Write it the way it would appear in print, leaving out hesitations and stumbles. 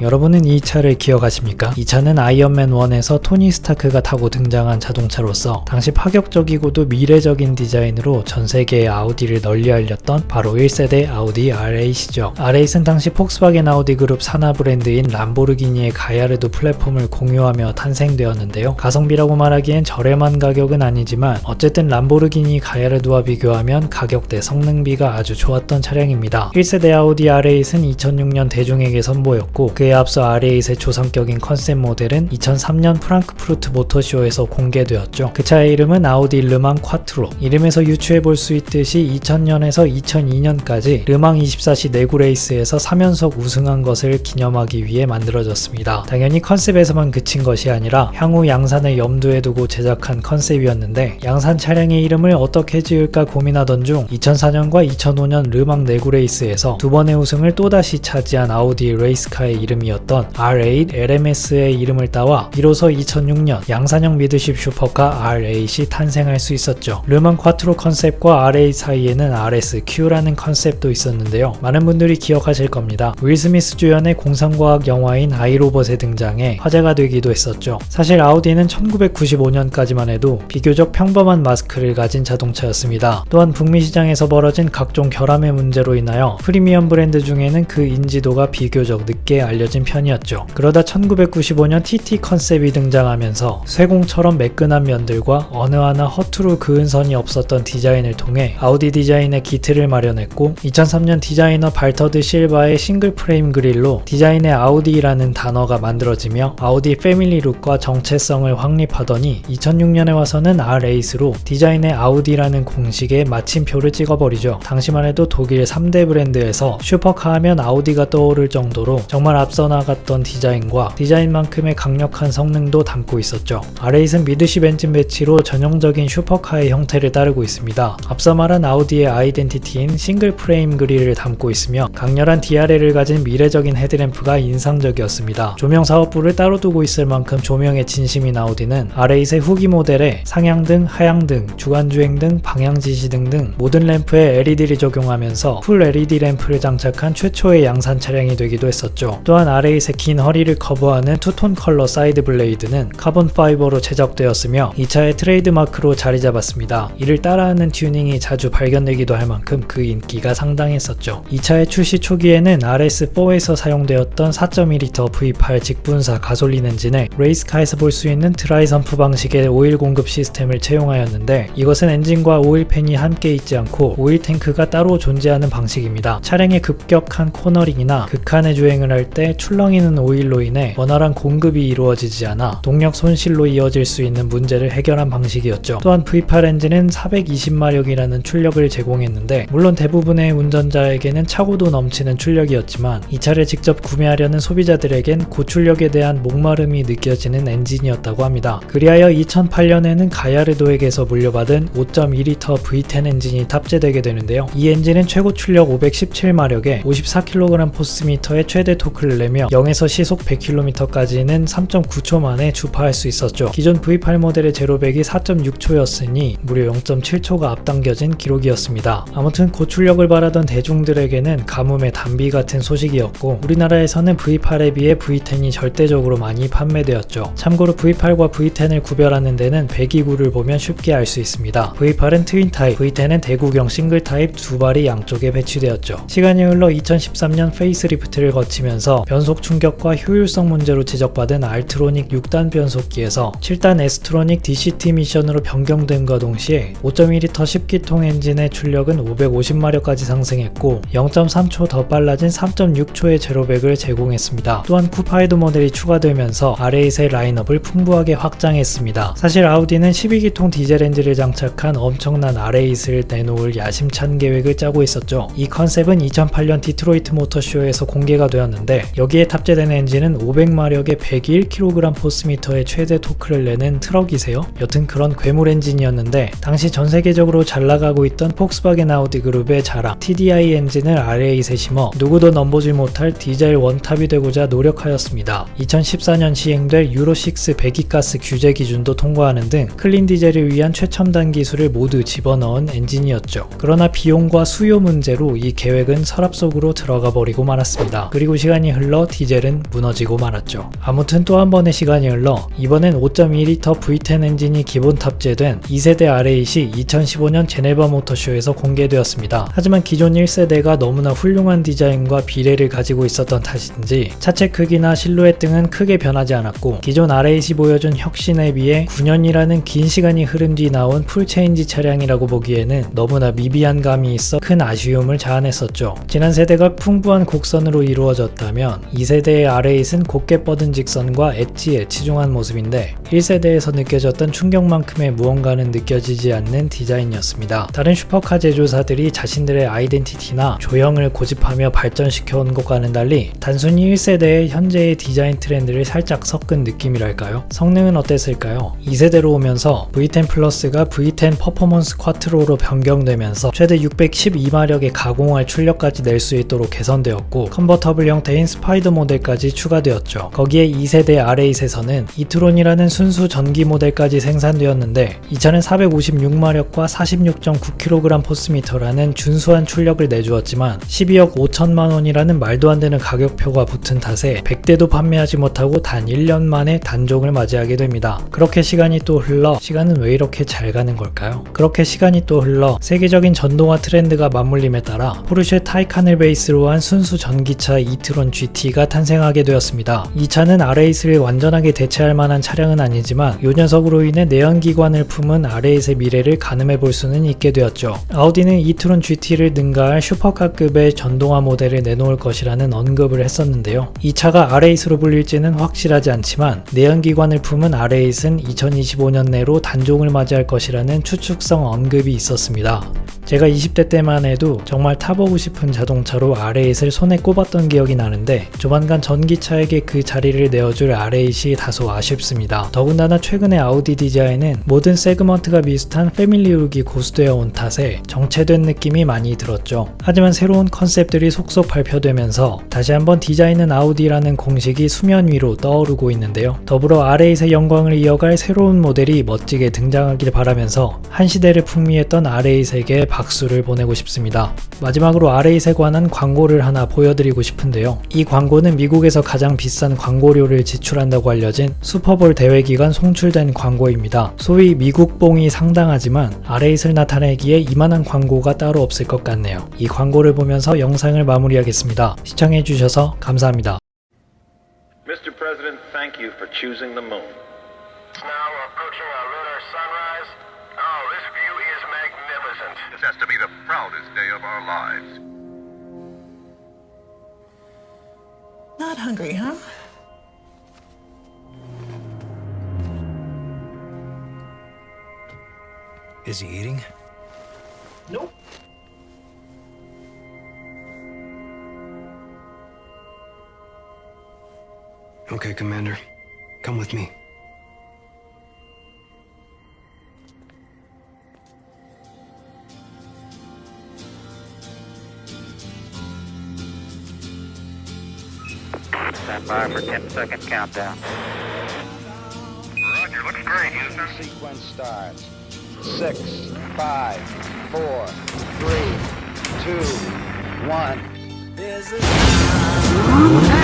여러분은 이 차를 기억하십니까? 이 차는 아이언맨 1에서 토니 스타크가 타고 등장한 자동차로서 당시 파격적이고도 미래적인 디자인으로 전 세계의 아우디를 널리 알렸던 바로 1세대 아우디 R8이죠. R8은 당시 폭스바겐 아우디 그룹 산하 브랜드인 람보르기니의 가야르도 플랫폼을 공유하며 탄생되었는데요. 가성비라고 말하기엔 저렴한 가격은 아니지만 어쨌든 람보르기니 가야르도와 비교하면 가격 대 성능비가 아주 좋았던 차량입니다. 1세대 아우디 R8은 2006년 대중에게 선보였고 그에 앞서 R8의 조상격인 컨셉 모델은 2003년 프랑크푸르트 모터쇼에서 공개되었죠. 그 차의 이름은 아우디 르망 콰트로. 이름에서 유추해볼 수 있듯이 2000년에서 2002년까지 르망 24시 내구 레이스에서 3연속 우승한 것을 기념하기 위해 만들어졌습니다. 당연히 컨셉에서만 그친 것이 아니라 향후 양산을 염두에 두고 제작한 컨셉이었는데 양산 차량의 이름을 어떻게 지을까 고민하던 중 2004년과 2005년 르망 내구 레이스에서 두 번의 우승을 또다시 차지한 아우디 레이스카의 이름이었던 R8 LMS의 이름을 따와 비로소 2006년 양산형 미드십 슈퍼카 R8이 탄생할 수 있었죠. 르망 콰트로 컨셉과 R8 사이에는 RSQ라는 컨셉도 있었는데요. 많은 분들이 기억하실 겁니다. 윌 스미스 주연의 공상과학 영화인 아이로봇에 등장해 화제가 되기도 했었죠. 사실 아우디는 1995년까지만 해도 비교적 평범한 마스크를 가진 자동차였습니다. 또한 북미 시장에서 벌어진 각종 결함의 문제로 인하여 프리미엄 브랜드 중에는 그 인지도가 비교적 늦게 알려진 편이었죠. 그러다 1995년 TT 컨셉이 등장하면서 쇠공처럼 매끈한 면들과 어느 하나 허투루 그은 선이 없었던 디자인을 통해 아우디 디자인의 기틀을 마련했고 2003년 디자이너 발터드 실바의 싱글 프레임 그릴로 디자인의 아우디라는 단어가 만들어지며 아우디 패밀리 룩과 정체성을 확립하더니 2006년에 와서는 R8로 디자인의 아우디라는 공식에 마침표를 찍어버리죠. 당시만 해도 독일 3대 브랜드에서 슈퍼카 하면 아우디가 떠오를 정도로 정말 앞서 나갔던 디자인과 디자인만큼의 강력한 성능도 담고 있었죠. R8은 미드십 엔진 배치로 전형적인 슈퍼카의 형태를 따르고 있습니다. 앞서 말한 아우디의 아이덴티티인 싱글 프레임 그릴을 담고 있으며 강렬한 DRL을 가진 미래적인 헤드램프가 인상적이었습니다. 조명 사업부를 따로 두고 있을 만큼 조명의 진심인 아우디는 R8의 후기 모델에 상향등, 하향등, 주간주행등, 방향지시등 등 모든 램프에 LED를 적용하면서 풀 LED 램프를 장착한 최초의 양산 차량이 되기도 했었죠. 또한 R8의 긴 허리를 커버하는 투톤 컬러 사이드 블레이드는 카본 파이버로 제작되었으며 이 차의 트레이드마크로 자리 잡았습니다. 이를 따라하는 튜닝이 자주 발견되기도 할 만큼 그 인기가 상당했었죠. 이 차의 출시 초기에는 RS4에서 사용되었던 4.2L V8 직분사 가솔린 엔진에 레이스카에서 볼 수 있는 드라이 선프 방식의 오일 공급 시스템을 채용하였는데 이것은 엔진과 오일팬이 함께 있지 않고 오일 탱크가 따로 존재하는 방식입니다. 차량의 급격한 코너링이나 극한의 주행을 할 때 출렁이는 오일로 인해 원활한 공급이 이루어지지 않아 동력 손실로 이어질 수 있는 문제를 해결한 방식이었죠. 또한 V8 엔진은 420마력이라는 출력을 제공했는데 물론 대부분의 운전자에게는 차고도 넘치는 출력이었지만 이 차를 직접 구매하려는 소비자들에겐 고출력에 대한 목마름이 느껴지는 엔진이었다고 합니다. 그리하여 2008년에는 가야르도에게서 물려받은 5.2L V10 엔진이 탑재되게 되는데요. 이 엔진은 최고 출력 517마력에 54kg 포스미터의 최대 토크를 내며 0에서 시속 100km까지는 3.9초 만에 주파할 수 있었죠. 기존 V8 모델의 제로백이 4.6초였으니 무려 0.7초가 앞당겨진 기록이었습니다. 아무튼 고출력을 바라던 대중들에게는 가뭄의 단비 같은 소식이었고 우리나라에서는 V8에 비해 V10이 절대적으로 많이 판매되었죠. 참고로 V8과 V10을 구별하는 데는 배기구를 보면 쉽게 알 수 있습니다. V8은 트윈 타입, V10은 대구경 싱글 타입 두 발이 양쪽에 배치되었죠. 시간이 흘러 2013년 페이스리프트를 거치면서 변속 충격과 효율성 문제로 지적받은 알트로닉 6단 변속기에서 7단 에스트로닉 DCT 미션으로 변경됨과 동시에 5.2L 10기통 엔진의 출력은 550마력까지 상승했고 0.3초 더 빨라진 3.6초의 제로백을 제공했습니다. 또한 쿠파이드 모델이 추가되면서 R8의 라인업을 풍부하게 확장했습니다. 사실 아우디는 12기통 디젤 엔진을 장착한 엄청난 R8을 내놓을 야심찬 계획을 짜고 있었죠. 이 컨셉은 2008년 디트로이트 모터쇼에서 공개가 되었는데 여기에 탑재된 엔진은 500마력의 101kg 포스미터의 최대 토크를 내는 트럭이세요? 여튼 그런 괴물 엔진이었는데 당시 전세계적으로 잘나가고 있던 폭스바겐 아우디 그룹의 자랑 TDI 엔진을 R8에 심어 누구도 넘보지 못할 디젤 원탑이 되고자 노력하였습니다. 2014년 시행될 유로6 배기가스 규제 기준도 통과하는 등 클린 디젤을 위한 최첨단 기술을 모두 집어넣은 엔진이었죠. 그러나 비용과 수요 문제로 이 계획은 서랍 속으로 들어가 버리고 말았습니다. 그리고 시간이 흘러 디젤은 무너지고 말았죠. 아무튼 또 한 번의 시간이 흘러 이번엔 5.2L V10 엔진이 기본 탑재된 2세대 R8이 2015년 제네바 모터쇼에서 공개되었습니다. 하지만 기존 1세대가 너무나 훌륭한 디자인과 비례를 가지고 있었던 탓인지 차체 크기나 실루엣 등은 크게 변하지 않았고 기존 R8이 보여준 혁신에 비해 9년이라는 긴 시간이 흐른 뒤 나온 풀체인지 차량이라고 보기에는 너무나 미비한 감이 있어 큰 아쉬움을 자아냈었죠. 지난 세대가 풍부한 곡선으로 이루어졌다면 2세대의 R8은 곱게 뻗은 직선과 엣지에 치중한 모습인데 1세대에서 느껴졌던 충격만큼의 무언가는 느껴지지 않는 디자인이었습니다. 다른 슈퍼카 제조사들이 자신들의 아이덴티티나 조형을 고집하며 발전시켜온 것과는 달리 단순히 1세대의 현재의 디자인 트렌드를 살짝 섞은 느낌이랄까요? 성능은 어땠을까요? 2세대로 오면서 V10 플러스가 V10 퍼포먼스 쿼트로로 변경되면서 최대 612마력의 가공할 출력까지 낼 수 있도록 개선되었고 컨버터블 형태인 스파이더 모델까지 추가되었죠. 거기에 2세대 R8에서는 이트론이라는 순수 전기 모델까지 생산되었는데 이 차는 456마력과 46.9kg 포스미터라는 준수한 출력을 내주었지만 12억 5천만 원이라는 말도 안 되는 가격표가 붙은 탓에 100대도 판매하지 못하고 단 1년 만에 단종을 맞이하게 됩니다. 그렇게 시간이 또 흘러 시간은 왜 이렇게 잘 가는 걸까요? 그렇게 시간이 또 흘러 세계적인 전동화 트렌드가 맞물림에 따라 포르쉐 타이칸을 베이스로 한 순수 전기차 이트론 GT가 탄생하게 되었습니다. 이 차는 R8을 완전하게 대체할 만한 차량은 아니지만 이 녀석으로 인해 내연기관을 품은 R8의 미래를 가늠해 볼 수는 있게 되었죠. 아우디는 이트론 GT를 능가할 슈퍼카급의 전동화 모델을 내놓을 것이라는 언급을 했었는데요. 이 차가 R8으로 불릴지는 확실하지 않지만 내연기관을 품은 R8은 2025년 내로 단종을 맞이할 것이라는 추측성 언급이 있었습니다. 제가 20대 때만 해도 정말 타보고 싶은 자동차로 R8을 손에 꼽았던 기억이 나는데 조만간 전기차에게 그 자리를 내어줄 R8이 다소 아쉽습니다. 더군다나 최근의 아우디 디자인은 모든 세그먼트가 비슷한 패밀리룩이 고수되어 온 탓에 정체된 느낌이 많이 들었죠. 하지만 새로운 컨셉들이 속속 발표되면서 다시 한번 디자인은 아우디라는 공식이 수면 위로 떠오르고 있는데요. 더불어 R8의 영광을 이어갈 새로운 모델이 멋지게 등장하길 바라면서 한 시대를 풍미했던 R8에게 박수를 보내고 싶습니다. 마지막으로 R8에 관한 광고를 하나 보여드리고 싶은데요. 이 광고는 미국에서 가장 비싼 광고료를 지출한다고 알려진 슈퍼볼 대회 기간 송출된 광고입니다. 소위 미국봉이 상당하지만 R8을 나타내기에 이만한 광고가 따로 없을 것 같네요. 이 광고를 보면서 영상을 마무리하겠습니다. 시청해주셔서 감사합니다. Mr. President, thank you for choosing the moon. Now approaching our lunar sunrise. Oh, this view is magnificent. This has to be the proudest day of our lives. Not hungry, huh? Is he eating? Nope. Okay, Commander. Come with me. Stand by for 10-second countdown. Roger, looks great, Houston. Sequence starts. 6, 5, 4, 3, 2, 1.